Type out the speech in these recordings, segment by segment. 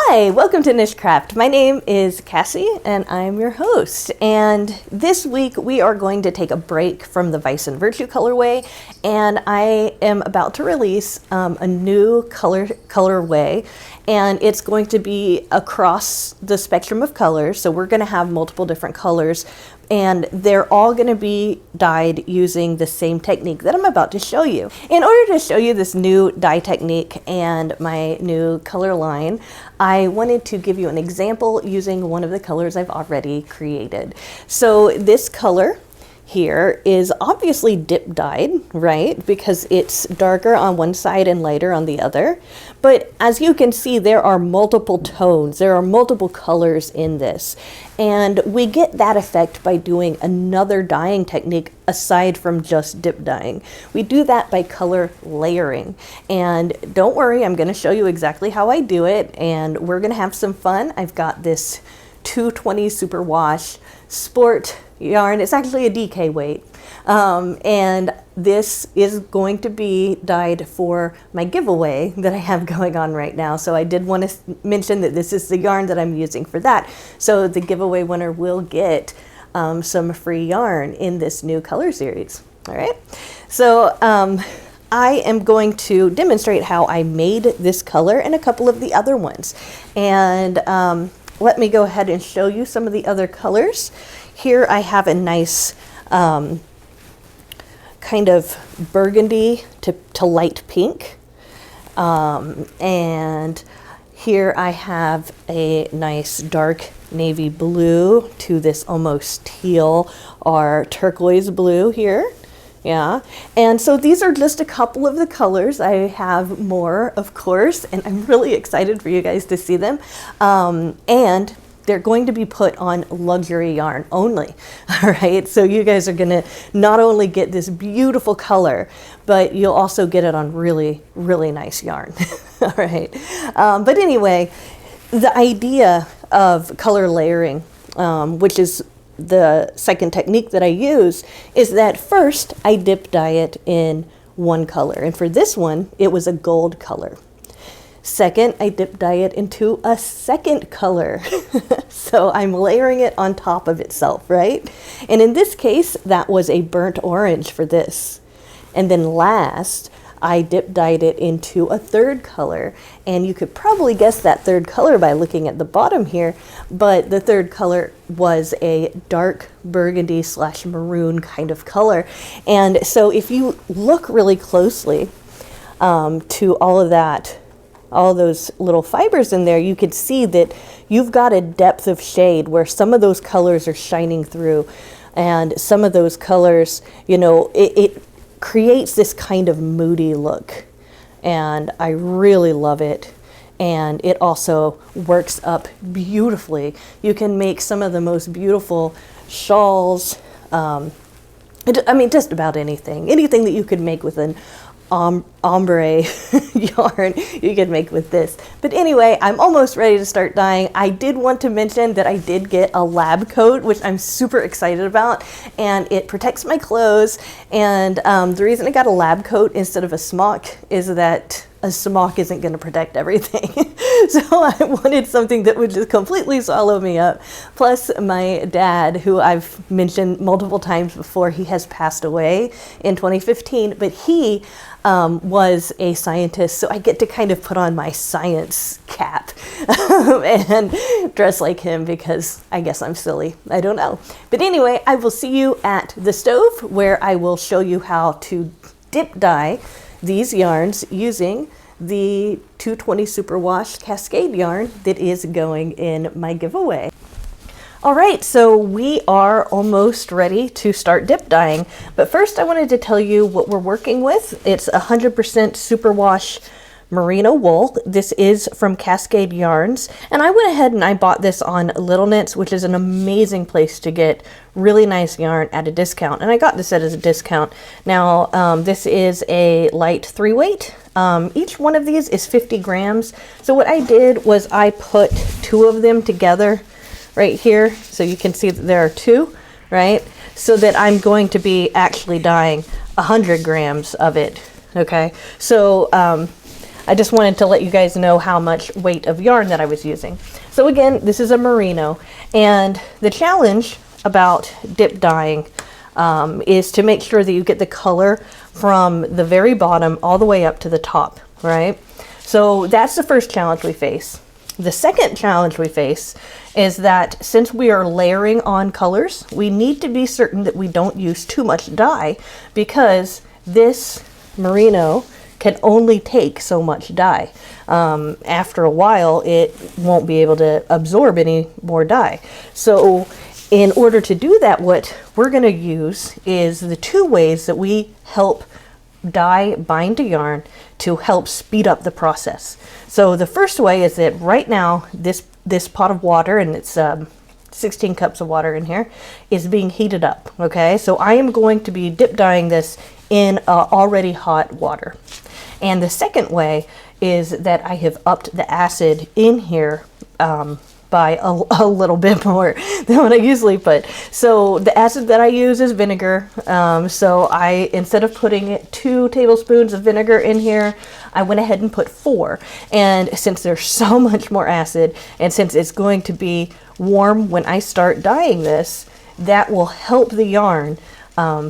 Hi, welcome to NicheCraft. My name is Cassie and I'm your host. And this week we are going to take a break from the Vice and Virtue colorway, and I am about to release a new colorway, and it's going to be across the spectrum of colors. So we're going to have multiple different colors, and they're all going to be dyed using the same technique that I'm about to show you. In order to show you this new dye technique and my new color line, I wanted to give you an example using one of the colors I've already created. So this color here is obviously dip dyed, right? Because it's darker on one side and lighter on the other. But as you can see, there are multiple tones, there are multiple colors in this. And we get that effect by doing another dyeing technique aside from just dip dyeing. We do that by color layering. And don't worry, I'm going to show you exactly how I do it, and we're going to have some fun. I've got this 220 superwash sport yarn. It's actually a DK weight. And this is going to be dyed for my giveaway that I have going on right now. So I did want to mention that this is the yarn that I'm using for that. So the giveaway winner will get some free yarn in this new color series. All right. So I am going to demonstrate how I made this color and a couple of the other ones. And let me go ahead and show you some of the other colors. Here I have a nice kind of burgundy to light pink. And here I have a nice dark navy blue to this almost teal or turquoise blue here. Yeah, and so these are just a couple of the colors. I have more, of course, and I'm really excited for you guys to see them. And they're going to be put on luxury yarn only. All right, so you guys are gonna not only get this beautiful color, but you'll also get it on really, really nice yarn. All right, but anyway, the idea of color layering, which is the second technique that I use, is that first I dip dye it in one color. And for this one, it was a gold color. Second, I dip dye it into a second color. So I'm layering it on top of itself, right? And in this case, that was a burnt orange for this. And then last, I dip dyed it into a third color. And you could probably guess that third color by looking at the bottom here, but the third color was a dark burgundy / maroon kind of color. And so if you look really closely to all of that, all those little fibers in there, you could see that you've got a depth of shade where some of those colors are shining through, and some of those colors, you know, it creates this kind of moody look, and I really love it. And it also works up beautifully. You can make some of the most beautiful shawls. I mean, just about anything that you could make with an ombre yarn, you could make with this. But anyway, I'm almost ready to start dyeing. I did want to mention that I did get a lab coat, which I'm super excited about, and it protects my clothes. And the reason I got a lab coat instead of a smock is that a smock isn't going to protect everything. So I wanted something that would just completely swallow me up. Plus my dad, who I've mentioned multiple times before, he has passed away in 2015, but he was a scientist, so I get to kind of put on my science cap and dress like him because I guess I'm silly. I don't know. But anyway, I will see you at the stove where I will show you how to dip dye these yarns using the 220 superwash cascade yarn that is going in my giveaway. All right, so we are almost ready to start dip dyeing, but first I wanted to tell you what we're working with. It's 100% superwash merino wool. This is from Cascade Yarns, and I went ahead and I bought this on Little Knits, which is an amazing place to get really nice yarn at a discount, and I got this at a discount. Now this is a light 3-weight. Each one of these is 50 grams. So what I did was I put 2 of them together right here, so you can see that there are 2, right? So that I'm going to be actually dyeing 100 grams of it. Okay, so I just wanted to let you guys know how much weight of yarn that I was using. So again, this is a merino, and the challenge about dip dyeing is to make sure that you get the color from the very bottom all the way up to the top, right? So that's the first challenge we face. The second challenge we face is that since we are layering on colors, we need to be certain that we don't use too much dye, because this merino can only take so much dye. After a while, it won't be able to absorb any more dye. So in order to do that, what we're going to use is the two ways that we help dye bind to yarn to help speed up the process. So the first way is that right now this pot of water, and it's 16 cups of water in here, is being heated up. Okay, so I am going to be dip dyeing this in already hot water. And the second way is that I have upped the acid in here by a little bit more than what I usually put. So the acid that I use is vinegar. So I, instead of putting 2 tablespoons of vinegar in here, I went ahead and put 4. And since there's so much more acid, and since it's going to be warm when I start dyeing this, that will help the yarn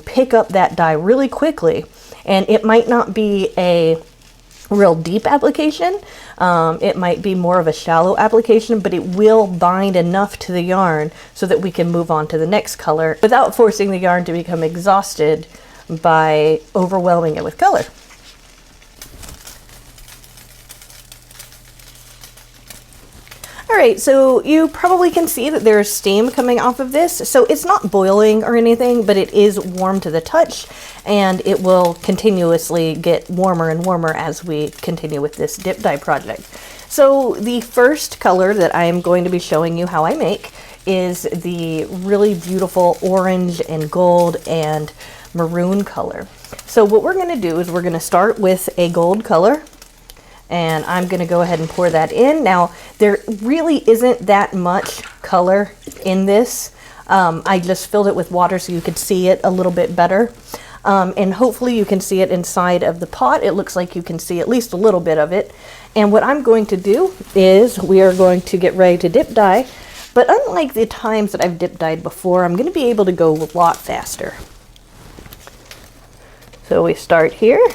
pick up that dye really quickly. And it might not be a real deep application. It might be more of a shallow application, but it will bind enough to the yarn so that we can move on to the next color without forcing the yarn to become exhausted by overwhelming it with color. All right, so you probably can see that there's steam coming off of this. So it's not boiling or anything, but it is warm to the touch, and it will continuously get warmer and warmer as we continue with this dip dye project. So the first color that I am going to be showing you how I make is the really beautiful orange and gold and maroon color. So what we're going to do is we're going to start with a gold color, and I'm going to go ahead and pour that in. Now, there really isn't that much color in this. I just filled it with water so you could see it a little bit better. And hopefully you can see it inside of the pot. It looks like you can see at least a little bit of it. And what I'm going to do is we are going to get ready to dip dye. But unlike the times that I've dip dyed before, I'm going to be able to go a lot faster. So we start here.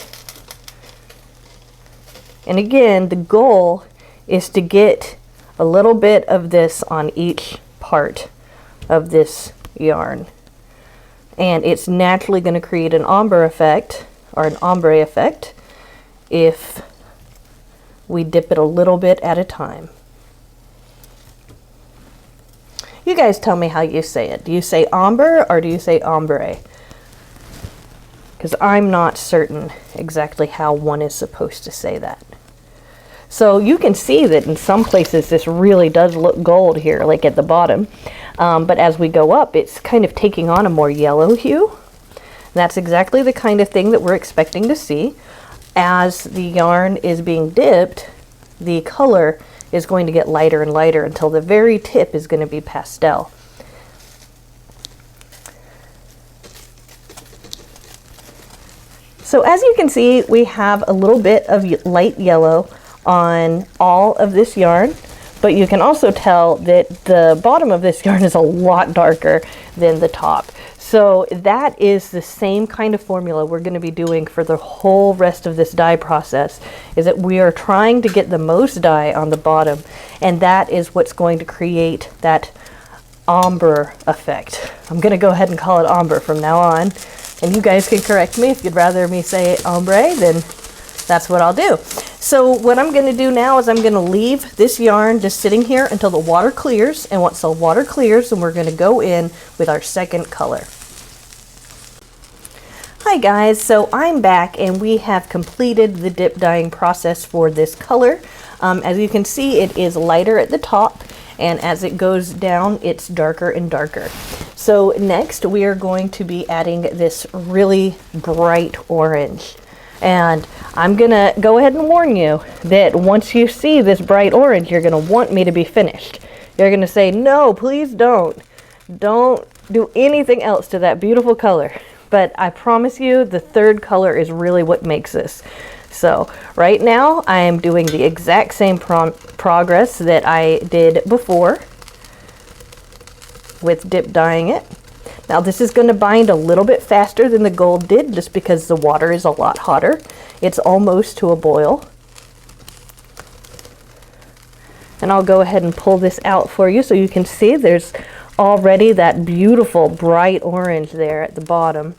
And again, the goal is to get a little bit of this on each part of this yarn. And it's naturally going to create an ombre effect, or an ombre effect, if we dip it a little bit at a time. You guys tell me how you say it. Do you say ombre or do you say ombre? Because I'm not certain exactly how one is supposed to say that. So you can see that in some places this really does look gold here, like at the bottom. But as we go up, it's kind of taking on a more yellow hue. That's exactly the kind of thing that we're expecting to see. As the yarn is being dipped, the color is going to get lighter and lighter until the very tip is going to be pastel. So as you can see, we have a little bit of light yellow on all of this yarn, but you can also tell that the bottom of this yarn is a lot darker than the top. So that is the same kind of formula we're going to be doing for the whole rest of this dye process, is that we are trying to get the most dye on the bottom, and that is what's going to create that ombre effect. I'm going to go ahead and call it ombre from now on, and you guys can correct me if you'd rather me say ombre, then that's what I'll do. So what I'm going to do now is I'm going to leave this yarn just sitting here until the water clears, and once the water clears, then we're going to go in with our second color. Hi guys, so I'm back and we have completed the dip dyeing process for this color. As you can see, it is lighter at the top, and as it goes down, it's darker and darker. So next we are going to be adding this really bright orange. And I'm gonna go ahead and warn you that once you see this bright orange, you're gonna want me to be finished. You're gonna say, no, please don't do anything else to that beautiful color. But I promise you, the third color is really what makes this. So right now I am doing the exact same progress that I did before with dip dyeing it. Now this is going to bind a little bit faster than the gold did just because the water is a lot hotter. It's almost to a boil. And I'll go ahead and pull this out for you so you can see there's already that beautiful bright orange there at the bottom.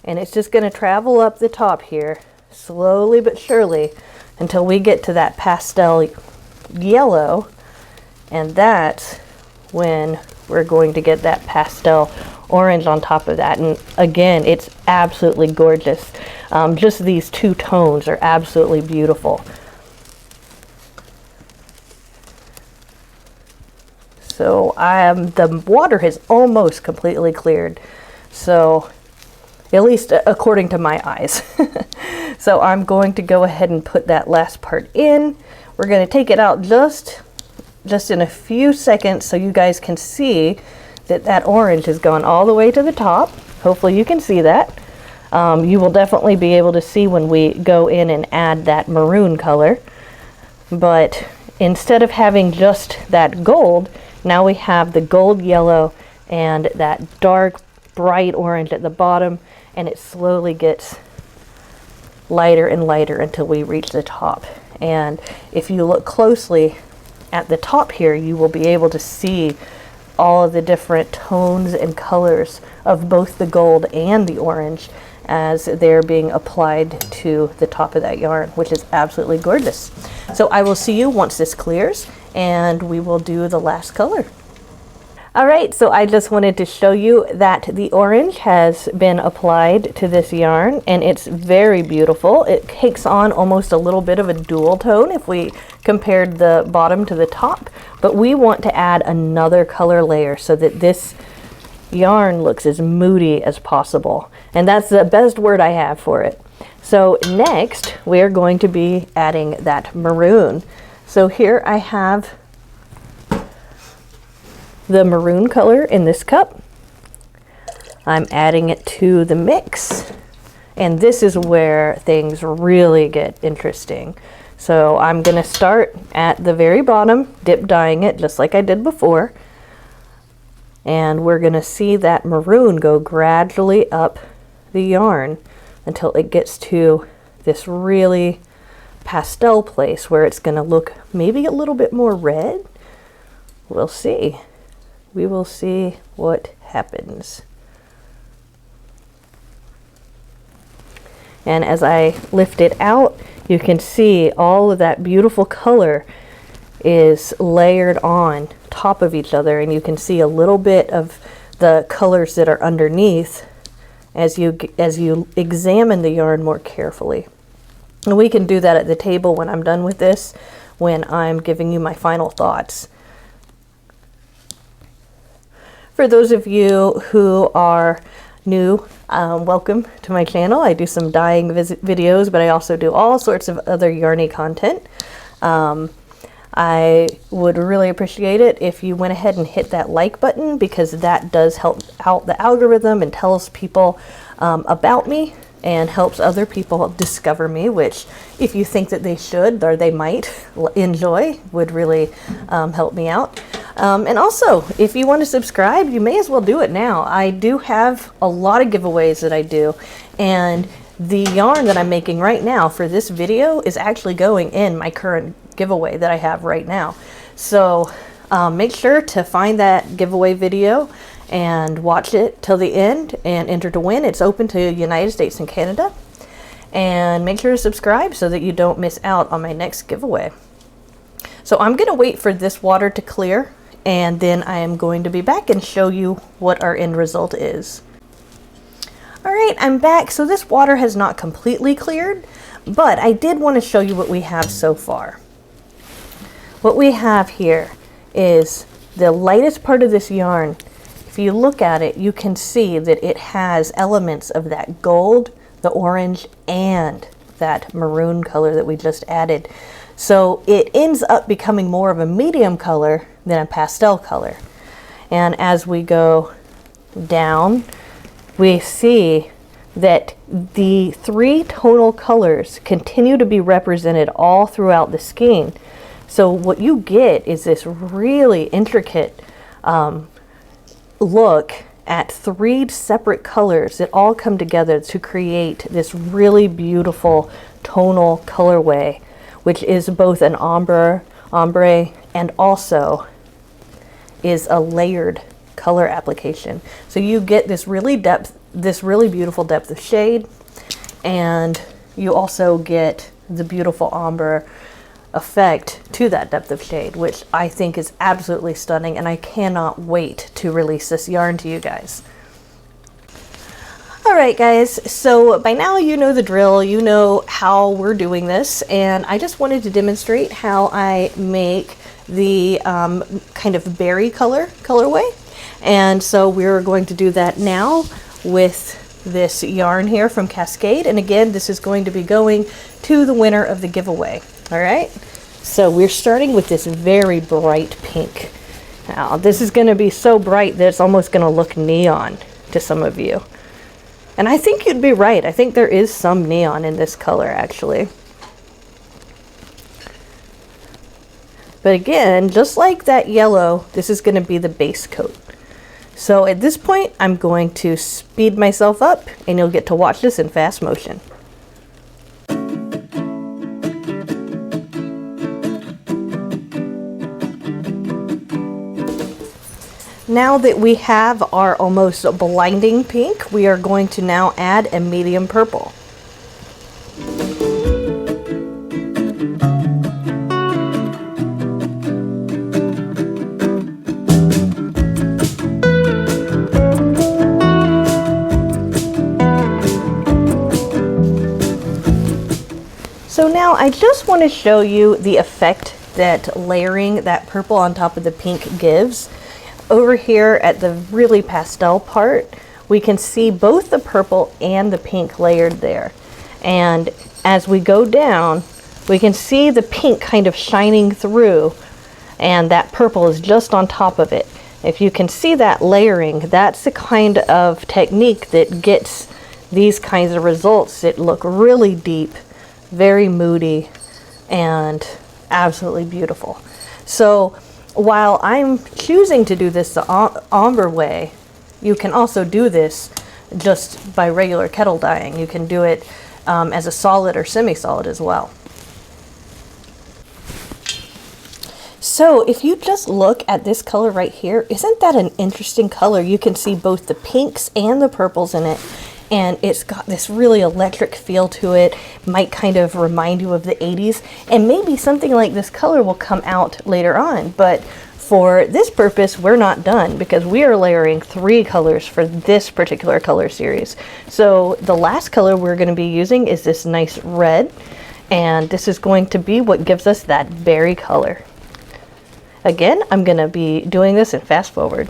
And it's just going to travel up the top here slowly but surely until we get to that pastel yellow, and that's when we're going to get that pastel orange on top of that. And again, it's absolutely gorgeous. Just these two tones are absolutely beautiful. So the water has almost completely cleared, so at least according to my eyes. So I'm going to go ahead and put that last part in. We're going to take it out just in a few seconds so you guys can see that that orange has gone all the way to the top. Hopefully you can see that. You will definitely be able to see when we go in and add that maroon color. But instead of having just that gold, now we have the gold yellow and that dark bright orange at the bottom, and it slowly gets lighter and lighter until we reach the top. And if you look closely at the top here, you will be able to see all of the different tones and colors of both the gold and the orange as they're being applied to the top of that yarn, which is absolutely gorgeous. So I will see you once this clears and we will do the last color. All right, so I just wanted to show you that the orange has been applied to this yarn, and it's very beautiful. It takes on almost a little bit of a dual tone if we compared the bottom to the top, but we want to add another color layer so that this yarn looks as moody as possible. And that's the best word I have for it. So next, we're going to be adding that maroon. So here I have the maroon color in this cup. I'm adding it to the mix, and this is where things really get interesting. So I'm going to start at the very bottom, dip dyeing it just like I did before, and we're going to see that maroon go gradually up the yarn until it gets to this really pastel place where it's going to look maybe a little bit more red. We'll see. We will see what happens. And as I lift it out, you can see all of that beautiful color is layered on top of each other, and you can see a little bit of the colors that are underneath as you examine the yarn more carefully. And we can do that at the table when I'm done with this, when I'm giving you my final thoughts. For those of you who are new, welcome to my channel. I do some dyeing videos, but I also do all sorts of other yarny content. I would really appreciate it if you went ahead and hit that like button, because that does help out the algorithm and tells people about me and helps other people discover me, which if you think that they should or they might enjoy would really help me out. And also, if you want to subscribe, you may as well do it now. I do have a lot of giveaways that I do, and the yarn that I'm making right now for this video is actually going in my current giveaway that I have right now. So make sure to find that giveaway video and watch it till the end and enter to win. It's open to United States and Canada. And make sure to subscribe so that you don't miss out on my next giveaway. So I'm going to wait for this water to clear, and then I am going to be back and show you what our end result is. All right, I'm back. So this water has not completely cleared, but I did want to show you what we have so far. What we have here is the lightest part of this yarn. If you look at it, you can see that it has elements of that gold, the orange, and that maroon color that we just added. So it ends up becoming more of a medium color than a pastel color. And as we go down, we see that the three tonal colors continue to be represented all throughout the skein. So what you get is this really intricate look at three separate colors that all come together to create this really beautiful tonal colorway, which is both an ombre and also is a layered color application. So you get this really beautiful depth of shade, and you also get the beautiful ombre effect to that depth of shade, which I think is absolutely stunning, and I cannot wait to release this yarn to you guys. All right, guys, so by now you know the drill, you know how we're doing this, and I just wanted to demonstrate how I make the kind of berry colorway. And so we're going to do that now with this yarn here from Cascade. And again, this is going to be going to the winner of the giveaway. All right, so we're starting with this very bright pink. Now, this is going to be so bright that it's almost going to look neon to some of you. And I think you'd be right. I think there is some neon in this color, actually. But again, just like that yellow, this is going to be the base coat. So at this point, I'm going to speed myself up, and you'll get to watch this in fast motion. Now that we have our almost blinding pink, we are going to now add a medium purple. So now I just want to show you the effect that layering that purple on top of the pink gives. Over here at the really pastel part, we can see both the purple and the pink layered there. And as we go down, we can see the pink kind of shining through, and that purple is just on top of it. If you can see that layering, that's the kind of technique that gets these kinds of results that look really deep, very moody, and absolutely beautiful. So while I'm choosing to do this the ombre way, you can also do this just by regular kettle dyeing. You can do it as a solid or semi-solid as well. So if you just look at this color right here, isn't that an interesting color? You can see both the pinks and the purples in it, and it's got this really electric feel to it. Might kind of remind you of the 80s, and maybe something like this color will come out later on. But for this purpose, we're not done, because we are layering 3 colors for this particular color series. So the last color we're going to be using is this nice red, and this is going to be what gives us that berry color. Again, I'm going to be doing this in fast forward.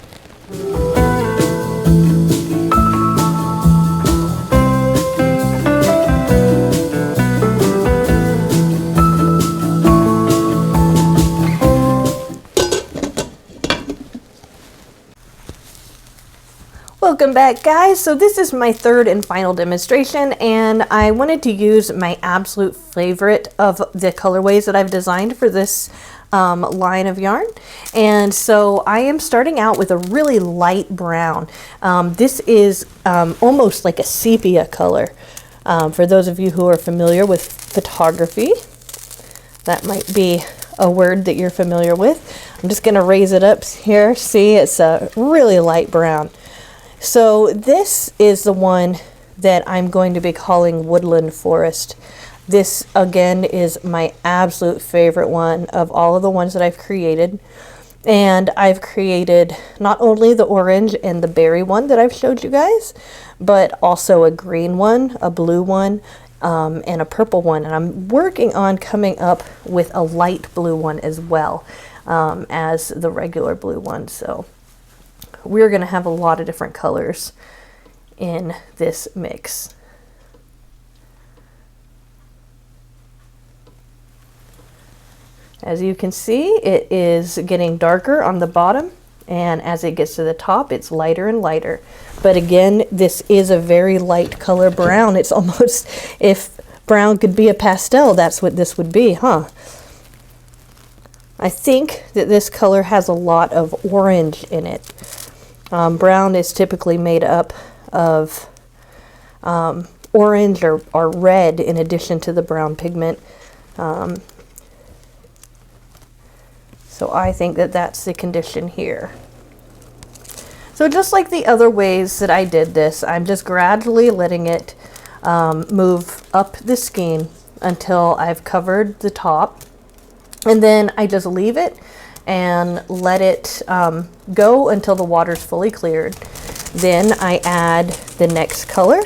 Welcome back, guys. So this is my third and final demonstration, and I wanted to use my absolute favorite of the colorways that I've designed for this line of yarn. And so I am starting out with a really light brown. This is almost like a sepia color. For those of you who are familiar with photography, that might be a word that you're familiar with. I'm just going to raise it up here. See, it's a really light brown. So this is the one that I'm going to be calling Woodland Forest. This, again, is my absolute favorite one of all of the ones that I've created. And I've created not only the orange and the berry one that I've showed you guys, but also a green one, a blue one, and a purple one. And I'm working on coming up with a light blue one as well as the regular blue one. So we're going to have a lot of different colors in this mix. As you can see, it is getting darker on the bottom And as it gets to the top, it's lighter and lighter. But again, this is a very light color brown. It's almost, if brown could be a pastel, that's what this would be, huh? I think that this color has a lot of orange in it. Brown is typically made up of orange or red in addition to the brown pigment. So I think that that's the condition here. So just like the other ways that I did this, I'm just gradually letting it move up the skein until I've covered the top. And then I just leave it and let it go until the water's fully cleared. Then I add the next color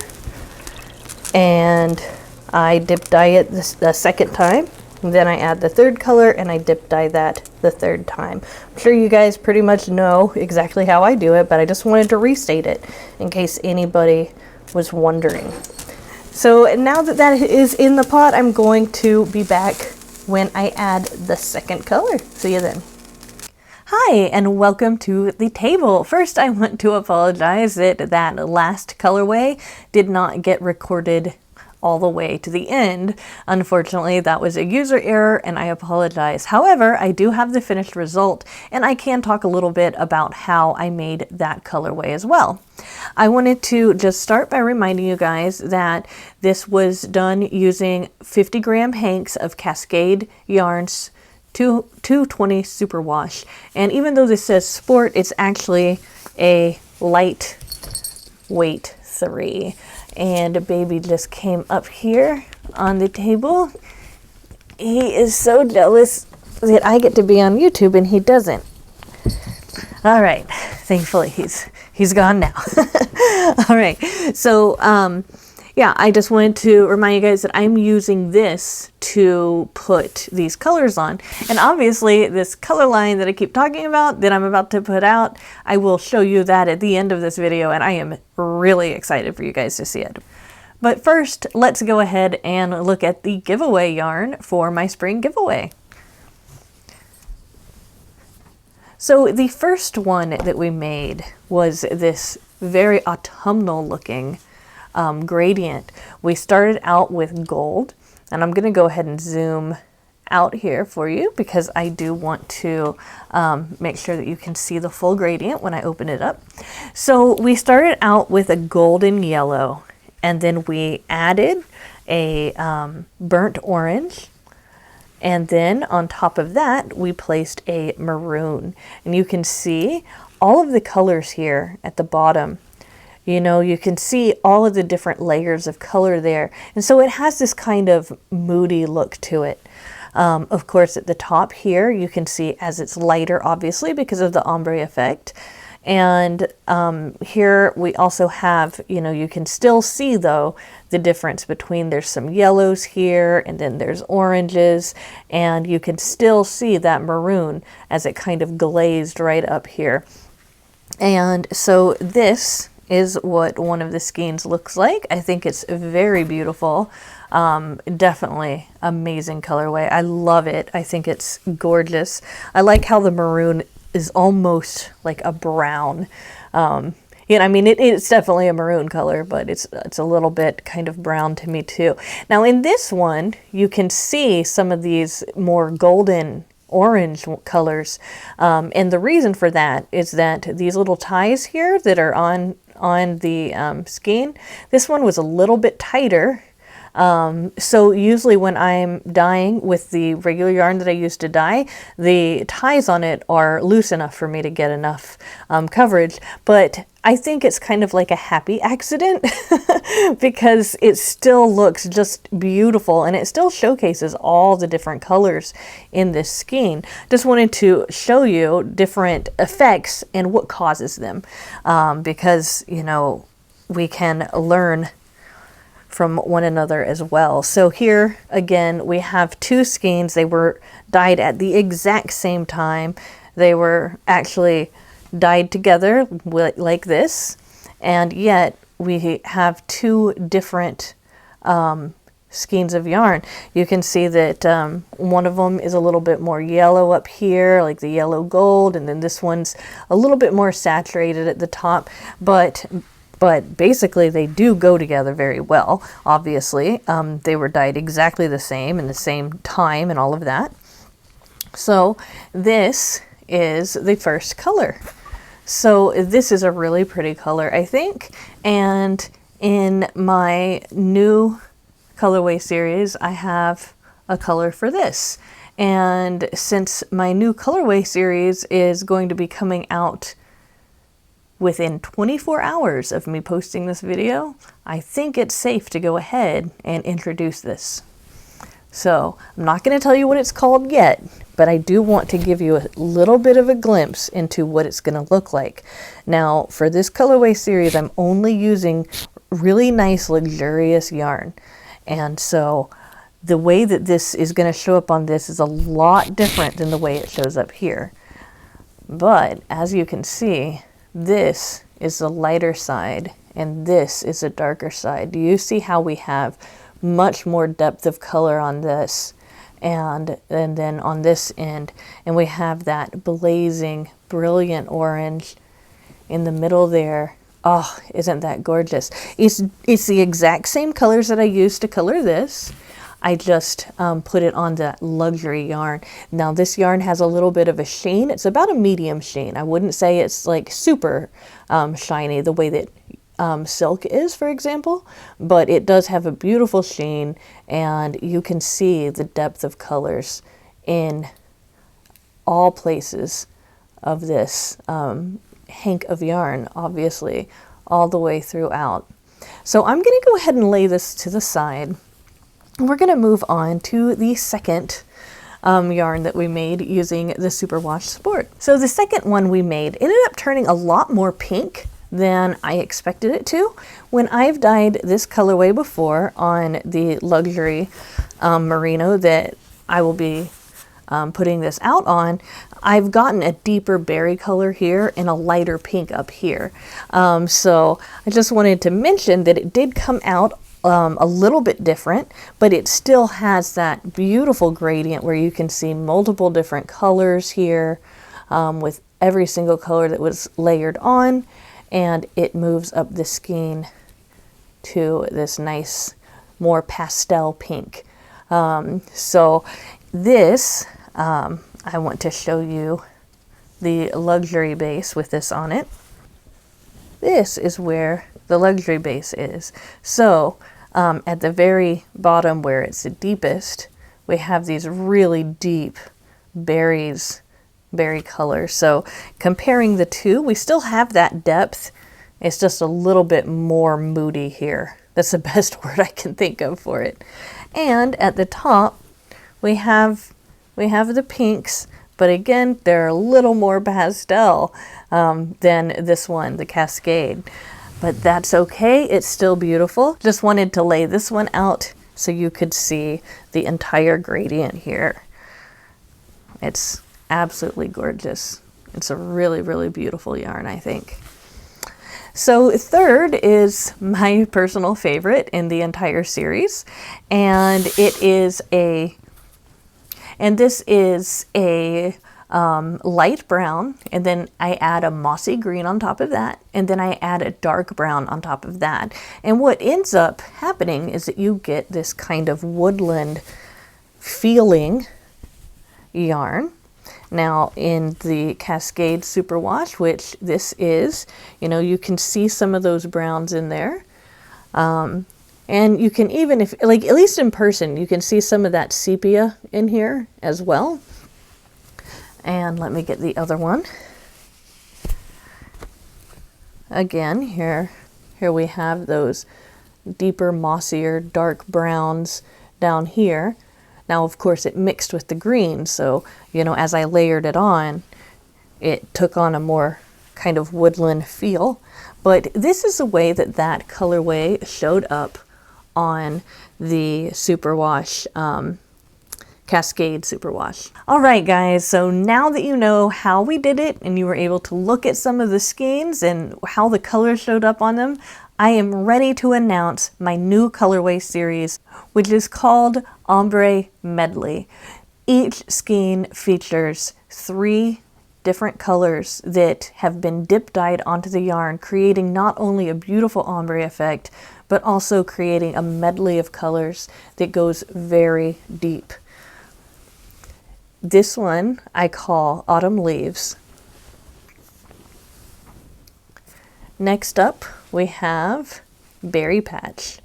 and I dip dye it the second time. And then I add the third color and I dip dye that the third time. I'm sure you guys pretty much know exactly how I do it, but I just wanted to restate it in case anybody was wondering. So now that that is in the pot, I'm going to be back when I add the second color. See you then. Hi, and welcome to the table. First, I want to apologize that that last colorway did not get recorded all the way to the end. Unfortunately, that was a user error and I apologize. However, I do have the finished result and I can talk a little bit about how I made that colorway as well. I wanted to just start by reminding you guys that this was done using 50-gram hanks of Cascade yarns, 220 superwash. And even though this says sport, it's actually a lightweight 3. And baby just came up here on the table. He is so jealous that I get to be on YouTube and he doesn't. All right, thankfully he's gone now. All right, so yeah, I just wanted to remind you guys that I'm using this to put these colors on. And obviously this color line that I keep talking about that I'm about to put out, I will show you that at the end of this video and I am really excited for you guys to see it. But first, let's go ahead and look at the giveaway yarn for my spring giveaway. So the first one that we made was this very autumnal looking gradient. We started out with gold, and I'm going to go ahead and zoom out here for you because I do want to make sure that you can see the full gradient when I open it up. So we started out with a golden yellow, and then we added a burnt orange, and then on top of that we placed a maroon. And you can see all of the colors here at the bottom. You know, you can see all of the different layers of color there. And so it has this kind of moody look to it. Of course, at the top here, you can see as it's lighter, obviously, because of the ombre effect. And here we also have, you know, you can still see, though, the difference between there's some yellows here and then there's oranges. And you can still see that maroon as it kind of glazed right up here. And so this is what one of the skeins looks like. I think it's very beautiful. Definitely amazing colorway. I love it. I think it's gorgeous. I like how the maroon is almost like a brown. You know, I mean, it's definitely a maroon color, but it's a little bit kind of brown to me too. Now in this one, you can see some of these more golden orange colors. And the reason for that is that these little ties here that are on the skein, this one was a little bit tighter. So usually when I'm dyeing with the regular yarn that I use to dye, the ties on it are loose enough for me to get enough coverage. But I think it's kind of like a happy accident because it still looks just beautiful and it still showcases all the different colors in this skein. Just wanted to show you different effects and what causes them, because, you know, we can learn from one another as well. So here again we have two skeins. They were dyed at the exact same time. They were actually dyed together like this, and yet we have two different skeins of yarn. You can see that one of them is a little bit more yellow up here, like the yellow gold, and then this one's a little bit more saturated at the top, but basically they do go together very well. Obviously, they were dyed exactly the same in the same time and all of that. So this is the first color. So this is a really pretty color, I think, and in my new colorway series, I have a color for this. And since my new colorway series is going to be coming out within 24 hours of me posting this video, I think it's safe to go ahead and introduce this. So I'm not going to tell you what it's called yet, but I do want to give you a little bit of a glimpse into what it's going to look like. Now, for this colorway series, I'm only using really nice, luxurious yarn. And so the way that this is going to show up on this is a lot different than the way it shows up here. But as you can see, this is the lighter side and this is the darker side. Do you see how we have much more depth of color on this and then on this end, and we have that blazing, brilliant orange in the middle there. Oh, isn't that gorgeous? It's the exact same colors that I used to color this. I just put it on that luxury yarn. Now this yarn has a little bit of a sheen. It's about a medium sheen. I wouldn't say it's like super shiny the way that silk is, for example, but it does have a beautiful sheen, and you can see the depth of colors in all places of this hank of yarn, obviously, all the way throughout. So I'm going to go ahead and lay this to the side. We're going to move on to the second yarn that we made using the Superwash Sport. So the second one we made ended up turning a lot more pink than I expected it to. When I've dyed this colorway before on the luxury merino that I will be putting this out on, I've gotten a deeper berry color here and a lighter pink up here. So I just wanted to mention that it did come out a little bit different, but it still has that beautiful gradient where you can see multiple different colors here with every single color that was layered on, and it moves up the skein to this nice, more pastel pink. So this, I want to show you the luxury base with this on it. This is where the luxury base is. So at the very bottom where it's the deepest, we have these really deep berry colors. So comparing the two, we still have that depth. It's just a little bit more moody here. That's the best word I can think of for it. And at the top, we have the pinks, but again, they're a little more pastel than this one, the Cascade. But that's okay, it's still beautiful. Just wanted to lay this one out so you could see the entire gradient here. It's absolutely gorgeous. It's a really, really beautiful yarn, I think. So third is my personal favorite in the entire series, and this is a light brown, and then I add a mossy green on top of that, and then I add a dark brown on top of that. And what ends up happening is that you get this kind of woodland feeling yarn. Now in the Cascade Superwash, which this is, you know, you can see some of those browns in there. And you can even, if like, at least in person, you can see some of that sepia in here as well. And let me get the other one. Again, here we have those deeper, mossier, dark browns down here. Now, of course, it mixed with the green, so, you know, as I layered it on, it took on a more kind of woodland feel. But this is the way that that colorway showed up on the Superwash Cascade Superwash. All right, guys, so now that you know how we did it and you were able to look at some of the skeins and how the colors showed up on them, I am ready to announce my new colorway series, which is called Ombre Medley. Each skein features 3 different colors that have been dip dyed onto the yarn, creating not only a beautiful ombre effect, but also creating a medley of colors that goes very deep. This one I call Autumn Leaves. Next up, we have Berry Patch.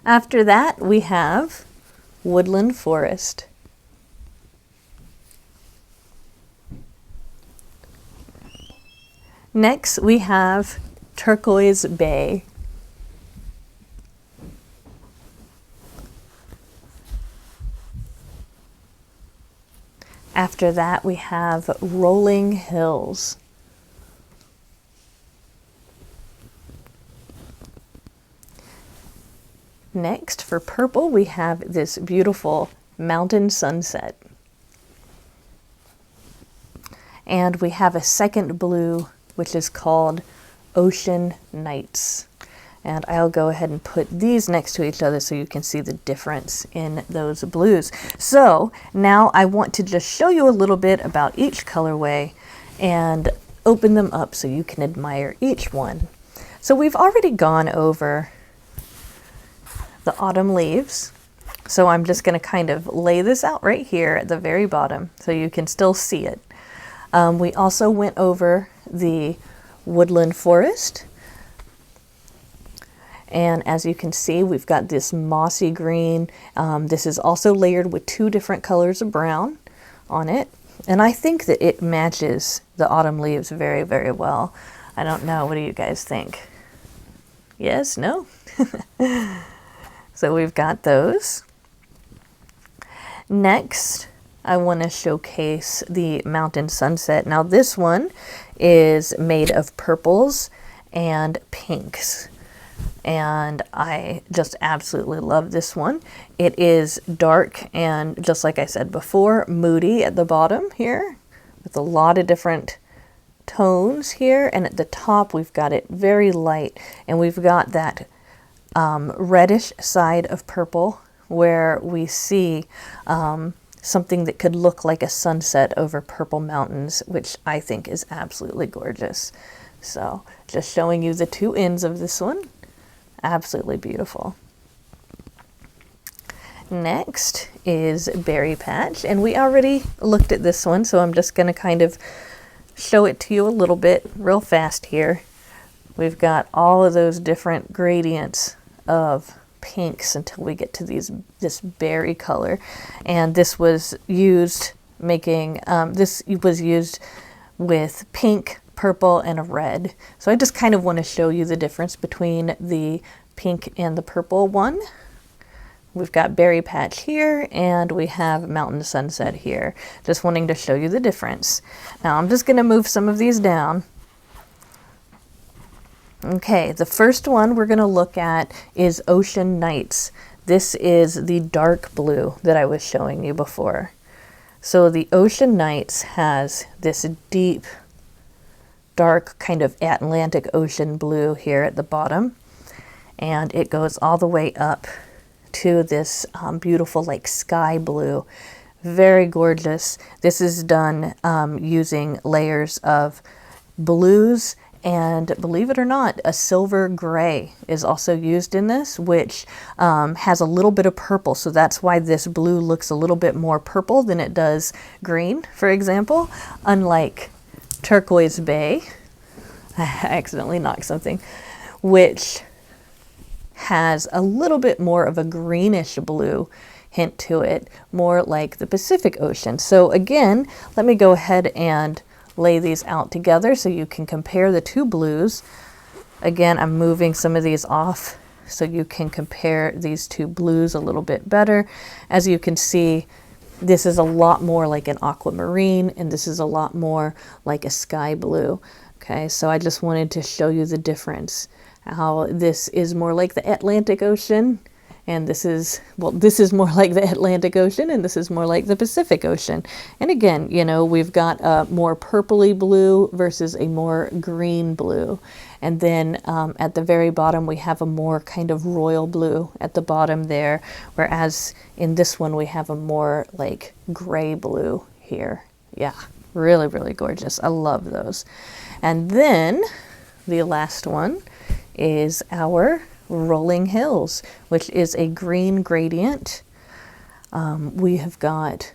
After that, we have Woodland Forest. Next, we have Turquoise Bay. After that, we have Rolling Hills. Next, for purple, we have this beautiful Mountain Sunset. And we have a second blue, which is called Ocean Nights. And I'll go ahead and put these next to each other so you can see the difference in those blues. So now I want to just show you a little bit about each colorway and open them up so you can admire each one. So we've already gone over the autumn leaves. So I'm just going to kind of lay this out right here at the very bottom so you can still see it. We also went over the woodland forest. And as you can see, we've got this mossy green. This is also layered with 2 different colors of brown on it. And I think that it matches the autumn leaves very, very well. I don't know, what do you guys think? Yes, no? So we've got those. Next, I want to showcase the Mountain Sunset. Now this one is made of purples and pinks. And I just absolutely love this one. It is dark and, just like I said before, moody at the bottom here with a lot of different tones here, and at the top we've got it very light, and we've got that reddish side of purple where we see something that could look like a sunset over purple mountains, which I think is absolutely gorgeous. So just showing you the 2 ends of this one. Absolutely beautiful. Next is Berry Patch, and we already looked at this one, so I'm just going to kind of show it to you a little bit real fast here. We've got all of those different gradients of pinks until we get to this berry color, and this was used making this was used with pink, purple, and a red. So I just kind of want to show you the difference between the pink and the purple one. We've got Berry Patch here, and we have Mountain Sunset here. Just wanting to show you the difference. Now I'm just going to move some of these down. Okay, the first one we're going to look at is Ocean Nights. This is the dark blue that I was showing you before. So the Ocean Nights has this deep, dark kind of Atlantic Ocean blue here at the bottom, and it goes all the way up to this beautiful like sky blue. Very gorgeous. This is done using layers of blues, and believe it or not, a silver gray is also used in this, which has a little bit of purple. So that's why this blue looks a little bit more purple than it does green, for example, unlike Turquoise Bay. I accidentally knocked something, which has a little bit more of a greenish blue hint to it, more like the Pacific Ocean. So again, let me go ahead and lay these out together so you can compare the 2 blues. Again, I'm moving some of these off so you can compare these 2 blues a little bit better. As you can see, this is a lot more like an aquamarine, and this is a lot more like a sky blue. Okay, so I just wanted to show you the difference. How this is more like the Atlantic Ocean, And this is, well, this is more like the Atlantic Ocean, and this is more like the Pacific Ocean. And again, you know, we've got a more purpley blue versus a more green blue. And then at the very bottom, we have a more kind of royal blue at the bottom there, whereas in this one, we have a more like gray blue here. Yeah, really, really gorgeous. I love those. And then the last one is our Rolling Hills, which is a green gradient. We have got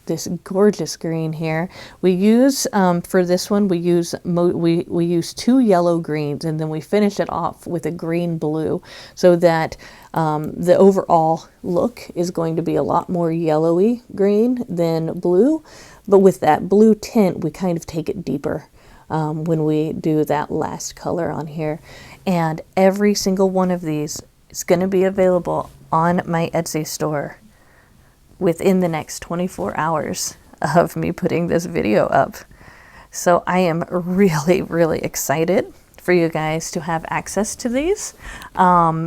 this gorgeous green here. We use for this one we use we use 2 yellow greens, and then we finish it off with a green blue, so that the overall look is going to be a lot more yellowy green than blue. But with that blue tint, we kind of take it deeper when we do that last color on here. And every single one of these is going to be available on my Etsy store within the next 24 hours of me putting this video up. So I am really, really excited for you guys to have access to these.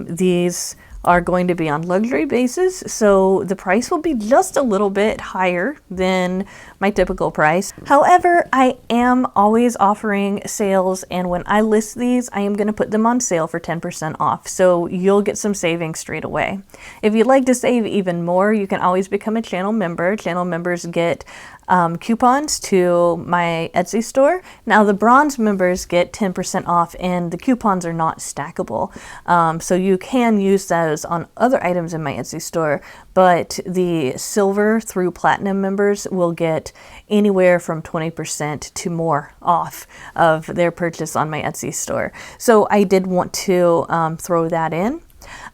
These are going to be on luxury basis, so the price will be just a little bit higher than my typical price. However, I am always offering sales, and when I list these, I am going to put them on sale for 10% off, so you'll get some savings straight away. If you'd like to save even more, you can always become a channel member. Channel members get coupons to my Etsy store. Now the bronze members get 10% off, and the coupons are not stackable. So you can use those on other items in my Etsy store, but the silver through platinum members will get anywhere from 20% to more off of their purchase on my Etsy store. So I did want to throw that in.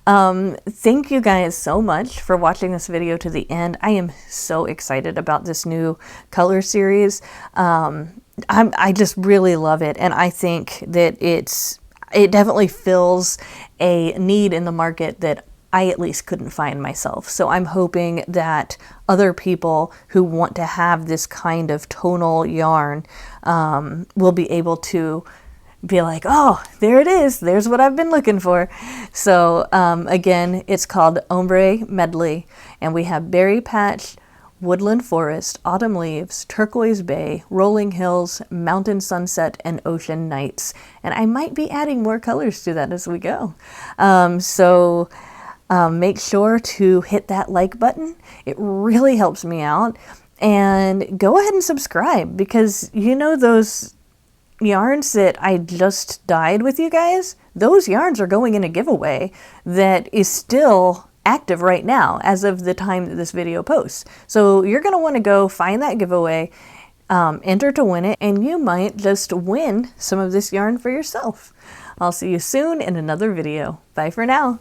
Thank you guys so much for watching this video to the end. I am so excited about this new color series. I just really love it, and I think that it definitely fills a need in the market that I at least couldn't find myself. So I'm hoping that other people who want to have this kind of tonal yarn will be able to be like, oh, there it is. There's what I've been looking for. So again, it's called Ombre Medley, and we have Berry Patch, Woodland Forest, Autumn Leaves, Turquoise Bay, Rolling Hills, Mountain Sunset, and Ocean Nights. And I might be adding more colors to that as we go. Make sure to hit that like button. It really helps me out. And go ahead and subscribe, because you know those yarns that I just dyed with you guys, those yarns are going in a giveaway that is still active right now as of the time that this video posts. So you're going to want to go find that giveaway, enter to win it, and you might just win some of this yarn for yourself. I'll see you soon in another video. Bye for now.